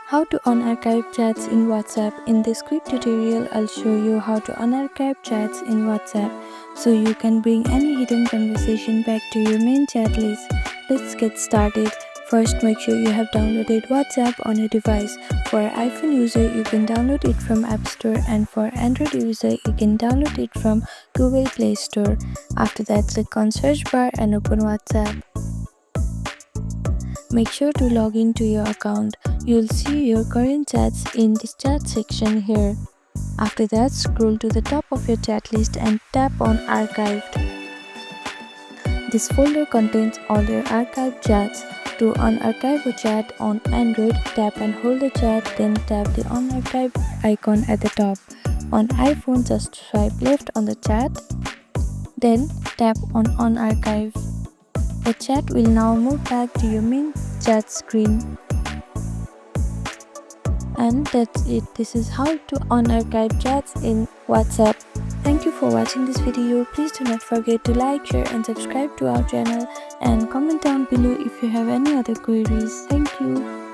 How to unarchive chats in WhatsApp. In this quick tutorial, I'll show you how to unarchive chats in WhatsApp so you can bring any hidden conversation back to your main chat list. Let's get started. First, make sure you have downloaded WhatsApp on your device. For iPhone user, you can download it from App Store, and for Android user, you can download it from Google Play Store. After that, click on search bar and open WhatsApp. Make sure to log into your account. You'll see your current chats in this chat section here. After that, scroll to the top of your chat list and tap on Archived. This folder contains all your archived chats. To unarchive a chat on Android, tap and hold the chat, then tap the unarchive icon at the top. On iPhone, just swipe left on the chat, then tap on unarchive. The chat will now move back to your main chat screen. And that's it. This is how to unarchive chats in WhatsApp. Thank you for watching this video. Please do not forget to like, share and subscribe to our channel, and comment down below if you have any other queries. Thank you.